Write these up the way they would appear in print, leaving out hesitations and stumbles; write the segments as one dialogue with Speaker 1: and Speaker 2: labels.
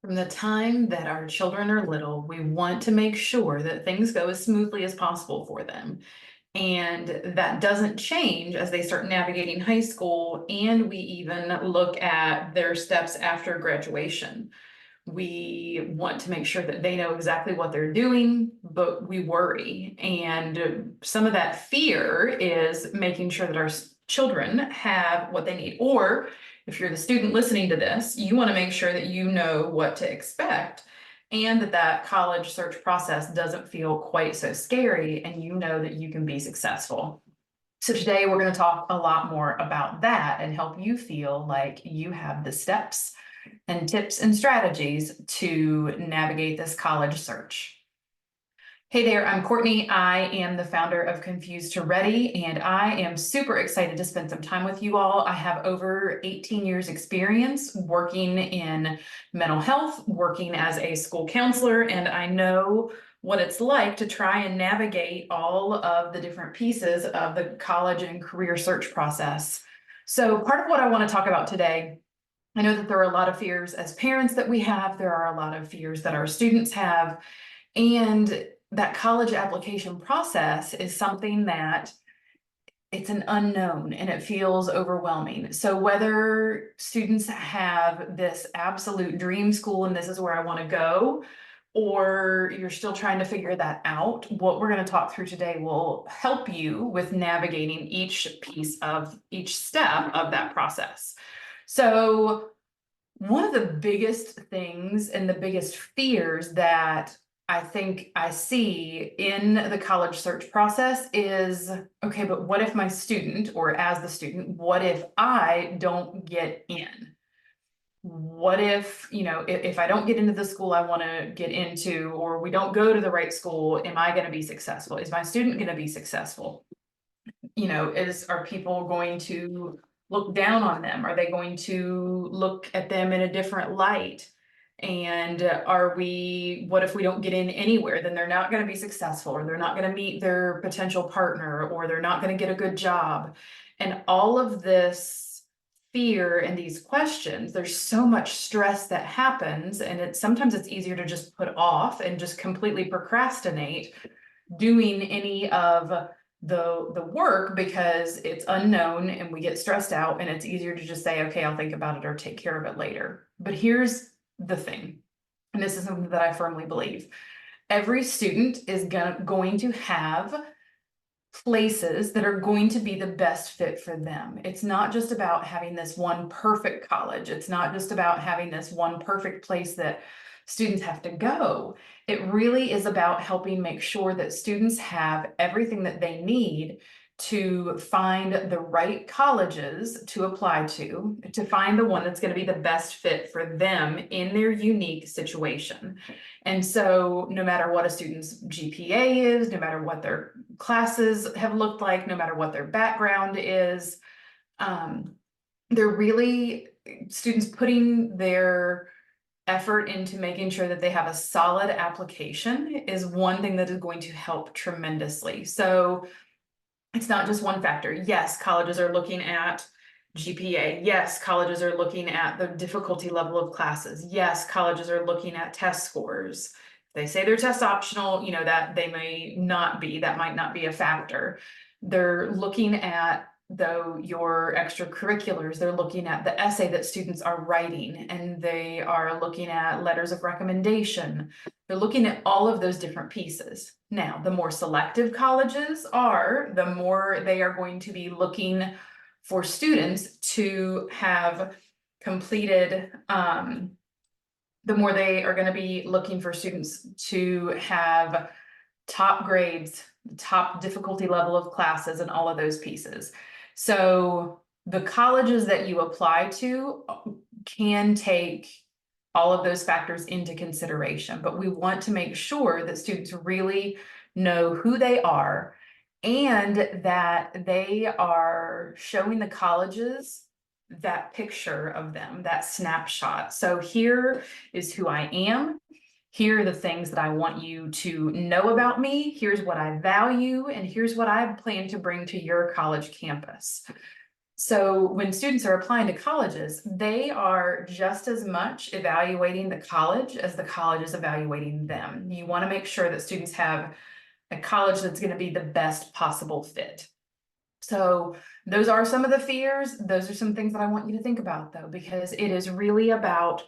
Speaker 1: From the time that our children are little, we want to make sure that things go as smoothly as possible for them. And that doesn't change as they start navigating high school, and we even look at their steps after graduation. We want to make sure that they know exactly what they're doing, but we worry. And some of that fear is making sure that our children have what they need. Or if you're the student listening to this, you want to make sure that you know what to expect and that that college search process doesn't feel quite so scary and you know that you can be successful. So today we're going to talk a lot more about that and help you feel like you have the steps and tips and strategies to navigate this college search. Hey there, I'm Courtney. I am the founder of Confused to Ready, and I am super excited to spend some time with you all. I have over 18 years experience working in mental health, working as a school counselor, and I know what it's like to try and navigate all of the different pieces of the college and career search process. So part of what I want to talk about today, I know that there are a lot of fears as parents that we have. There are a lot of fears that our students have. And that college application process is something that it's an unknown and it feels overwhelming. So whether students have this absolute dream school and this is where I want to go, or you're still trying to figure that out, what we're going to talk through today will help you with navigating each piece of each step of that process. So one of the biggest things and the biggest fears that I think I see in the college search process is, okay, but what if my student, or as the student, what if I don't get in? What if, if I don't get into the school I want to get into, or we don't go to the right school, am I going to be successful? Is my student going to be successful? Are people going to look down on them? Are they going to look at them in a different light? And what if we don't get in anywhere? Then they're not going to be successful, or they're not going to meet their potential partner, or they're not going to get a good job. And all of this fear and these questions, there's so much stress that happens, and sometimes it's easier to just put off and just completely procrastinate doing any of the work because it's unknown and we get stressed out, and it's easier to just say, okay, I'll think about it or take care of it later. But here's the thing, and this is something that I firmly believe. Every student is going to have places that are going to be the best fit for them. It's not just about having this one perfect college. It's not just about having this one perfect place that students have to go. It really is about helping make sure that students have everything that they need to find the right colleges to apply to find the one that's going to be the best fit for them in their unique situation. And so no matter what a student's GPA is, no matter what their classes have looked like, no matter what their background is, they're really students putting their effort into making sure that they have a solid application is one thing that is going to help tremendously. So it's not just one factor. Yes, colleges are looking at GPA. Yes, colleges are looking at the difficulty level of classes. Yes, colleges are looking at test scores. They say they're test optional, that they may not be, that might not be a factor. They're looking at, though, your extracurriculars. They're looking at the essay that students are writing, and they are looking at letters of recommendation. They're looking at all of those different pieces. Now, the more selective colleges are, the more they are going to be looking for students to have completed, the more they are going to be looking for students to have top grades, top difficulty level of classes, and all of those pieces. So the colleges that you apply to can take all of those factors into consideration, but we want to make sure that students really know who they are and that they are showing the colleges that picture of them, that snapshot. So here is who I am. Here are the things that I want you to know about me. Here's what I value, and here's what I plan to bring to your college campus. So when students are applying to colleges, they are just as much evaluating the college as the college is evaluating them. You want to make sure that students have a college that's going to be the best possible fit. So those are some of the fears. Those are some things that I want you to think about, though, because it is really about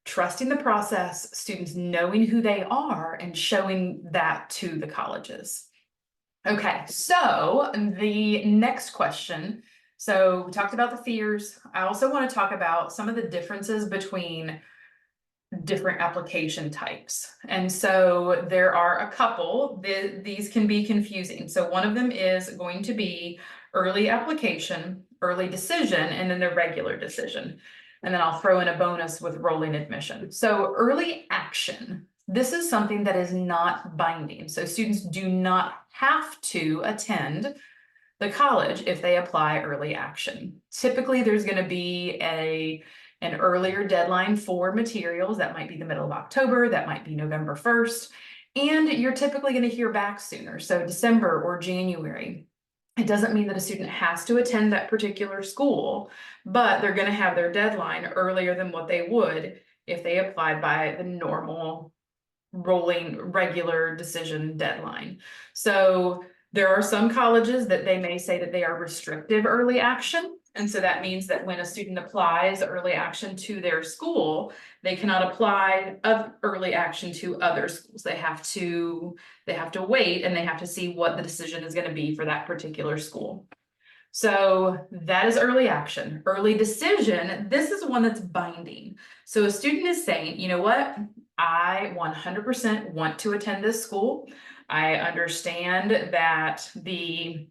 Speaker 1: trusting the process, students knowing who they are and showing that to the colleges. Okay, so the next question. So we talked about the fears. I also want to talk about some of the differences between different application types. And so there are a couple, these can be confusing. So one of them is going to be early application, early decision, and then the regular decision. And then I'll throw in a bonus with rolling admission. So early action, this is something that is not binding. So students do not have to attend the college if they apply early action. Typically, there's going to be an earlier deadline for materials. That might be the middle of October, that might be November 1st, and you're typically going to hear back sooner, so December or January. It doesn't mean that a student has to attend that particular school, but they're going to have their deadline earlier than what they would if they applied by the normal rolling regular decision deadline. So there are some colleges that they may say that they are restrictive early action. And so that means that when a student applies early action to their school, they cannot apply early action to other schools. They have to wait, and they have to see what the decision is going to be for that particular school. So that is early action. Early decision, this is one that's binding. So a student is saying, you know what? I 100% want to attend this school. I understand that the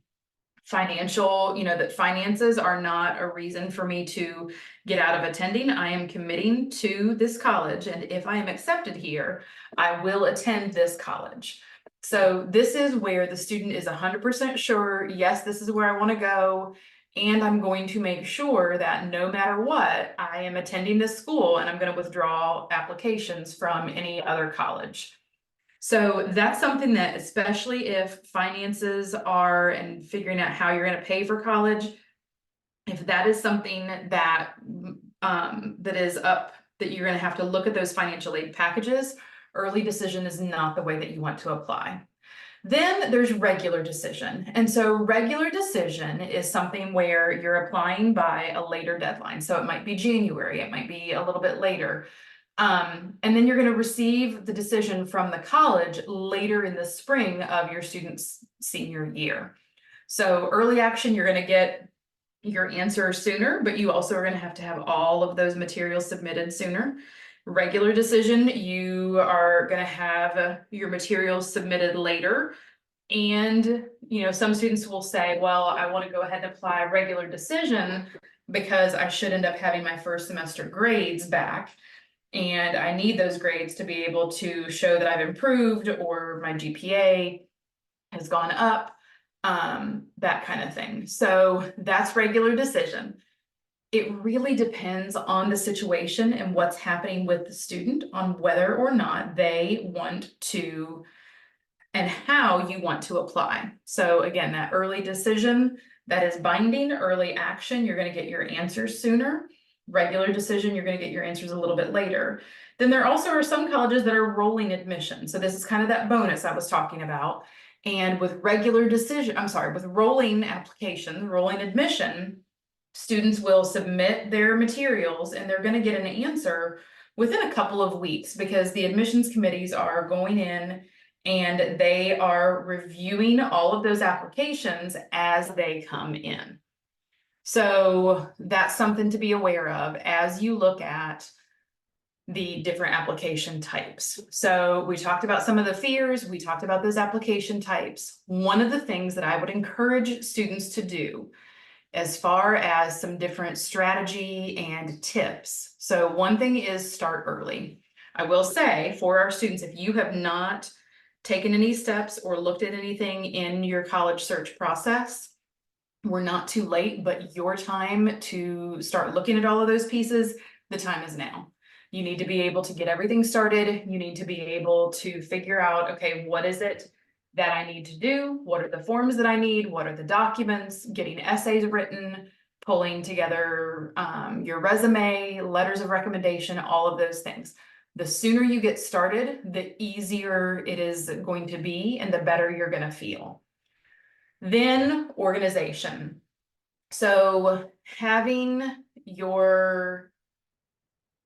Speaker 1: financial, that finances are not a reason for me to get out of attending. I am committing to this college, and if I am accepted here, I will attend this college. So this is where the student is 100% sure, yes, this is where I want to go, and I'm going to make sure that no matter what, I am attending this school, and I'm going to withdraw applications from any other college. So that's something that, especially if finances are and figuring out how you're going to pay for college, if that is something that that is up, that you're going to have to look at those financial aid packages, early decision is not the way that you want to apply. Then there's regular decision. And so regular decision is something where you're applying by a later deadline. So it might be January, it might be a little bit later. And then you're going to receive the decision from the college later in the spring of your student's senior year. So early action, you're going to get your answer sooner, but you also are going to have all of those materials submitted sooner. Regular decision, you are going to have your materials submitted later. And, some students will say, well, I want to go ahead and apply a regular decision because I should end up having my first semester grades back. And I need those grades to be able to show that I've improved or my GPA has gone up, that kind of thing. So that's regular decision. It really depends on the situation and what's happening with the student on whether or not they want to and how you want to apply. So again, that early decision, that is binding. Early action, you're going to get your answers sooner. Regular decision, you're going to get your answers a little bit later. Then there also are some colleges that are rolling admission. So this is kind of that bonus I was talking about. And with regular decision, with rolling application, rolling admission, students will submit their materials and they're going to get an answer within a couple of weeks because the admissions committees are going in and they are reviewing all of those applications as they come in. So that's something to be aware of as you look at the different application types. So we talked about some of the fears, we talked about those application types. One of the things that I would encourage students to do as far as some different strategy and tips. So one thing is start early. I will say for our students, if you have not taken any steps or looked at anything in your college search process, we're not too late, but your time to start looking at all of those pieces, the time is now. You need to be able to get everything started. You need to be able to figure out, okay, what is it that I need to do? What are the forms that I need? What are the documents? Getting essays written, pulling together your resume, letters of recommendation, all of those things. The sooner you get started, the easier it is going to be and the better you're going to feel. Then organization. So having your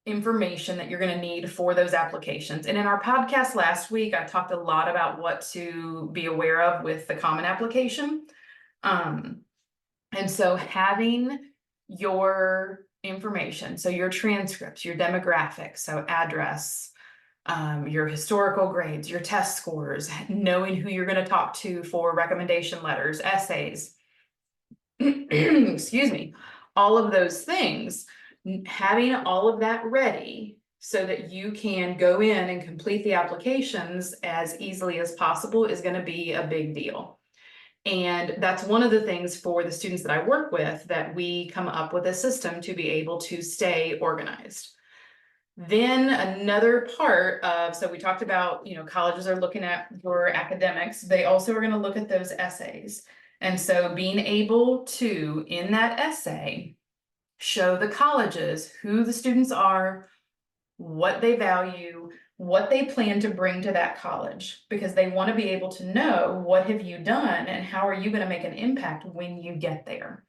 Speaker 1: information that you're going to need for those applications. And in our podcast last week, I talked a lot about what to be aware of with the common application. And so having your information, so your transcripts, your demographics, so address, your historical grades, your test scores, knowing who you're going to talk to for recommendation letters, essays, excuse me, all of those things, having all of that ready so that you can go in and complete the applications as easily as possible is going to be a big deal. And that's one of the things for the students that I work with, that we come up with a system to be able to stay organized. Then another part of, so we talked about, colleges are looking at your academics. They also are going to look at those essays. And so being able to, in that essay, show the colleges who the students are, what they value, what they plan to bring to that college, because they want to be able to know what have you done and how are you going to make an impact when you get there.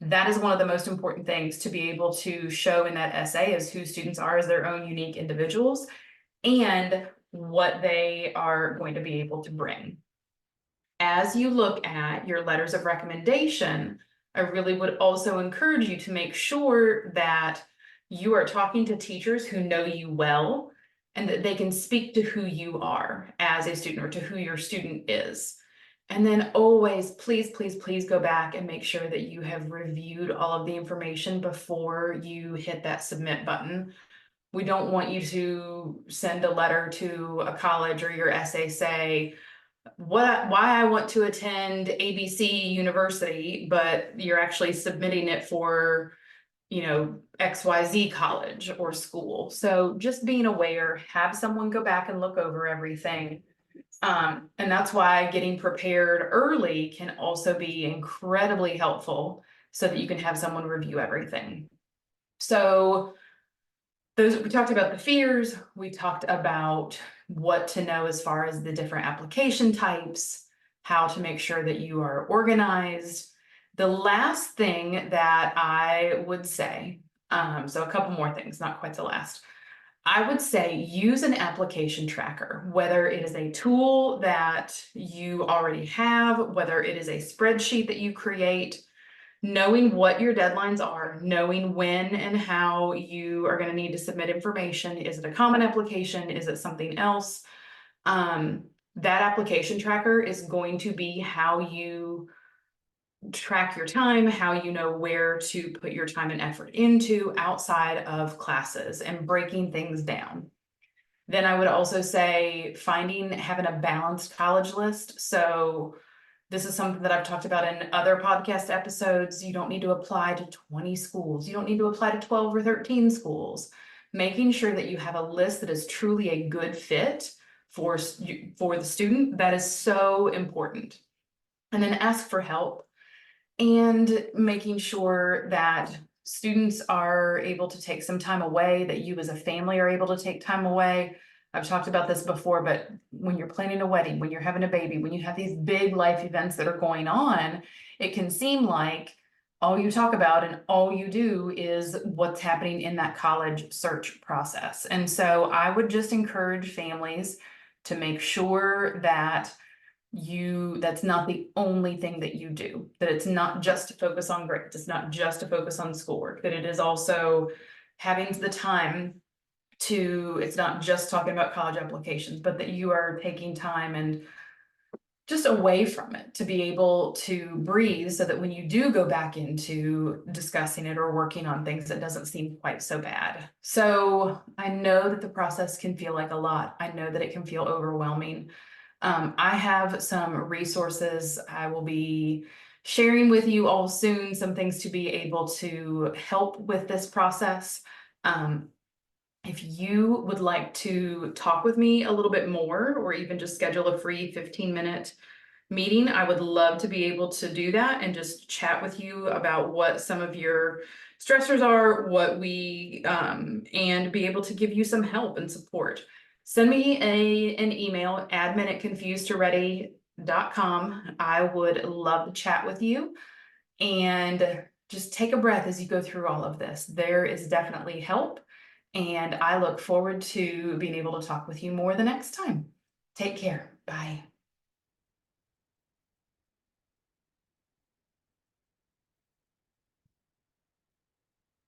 Speaker 1: That is one of the most important things to be able to show in that essay, is who students are as their own unique individuals and what they are going to be able to bring. As you look at your letters of recommendation, I really would also encourage you to make sure that you are talking to teachers who know you well and that they can speak to who you are as a student or to who your student is. And then always, please, please, please go back and make sure that you have reviewed all of the information before you hit that submit button. We don't want you to send a letter to a college or your essay say, why I want to attend ABC University, but you're actually submitting it for, XYZ college or school. So just being aware, have someone go back and look over everything. And that's why getting prepared early can also be incredibly helpful so that you can have someone review everything. So we talked about the fears, we talked about what to know as far as the different application types, how to make sure that you are organized. The last thing that I would say, so a couple more things, not quite the last. I would say use an application tracker, whether it is a tool that you already have, whether it is a spreadsheet that you create. Knowing what your deadlines are, knowing when and how you are going to need to submit information. Is it a common application? Is it something else? That application tracker is going to be how you track your time, how you know where to put your time and effort into outside of classes and breaking things down. Then I would also say having a balanced college list. So this is something that I've talked about in other podcast episodes. You don't need to apply to 20 schools. You don't need to apply to 12 or 13 schools. Making sure that you have a list that is truly a good fit for the student, that is so important. And then ask for help, and making sure that students are able to take some time away, that you as a family are able to take time away. I've talked about this before, but when you're planning a wedding, when you're having a baby, when you have these big life events that are going on, it can seem like all you talk about and all you do is what's happening in that college search process. And so I would just encourage families to make sure that that's not the only thing that you do, that it's not just to focus on grades, it's not just to focus on schoolwork, that it is also having the time it's not just talking about college applications, but that you are taking time and just away from it to be able to breathe, so that when you do go back into discussing it or working on things, it doesn't seem quite so bad. So I know that the process can feel like a lot. I know that it can feel overwhelming. I have some resources I will be sharing with you all soon, some things to be able to help with this process. If you would like to talk with me a little bit more, or even just schedule a free 15-minute meeting, I would love to be able to do that and just chat with you about what some of your stressors are, and be able to give you some help and support. Send me an email, admin@confusedtoready.com. I would love to chat with you, and just take a breath as you go through all of this. There is definitely help, and I look forward to being able to talk with you more the next time. Take care. Bye.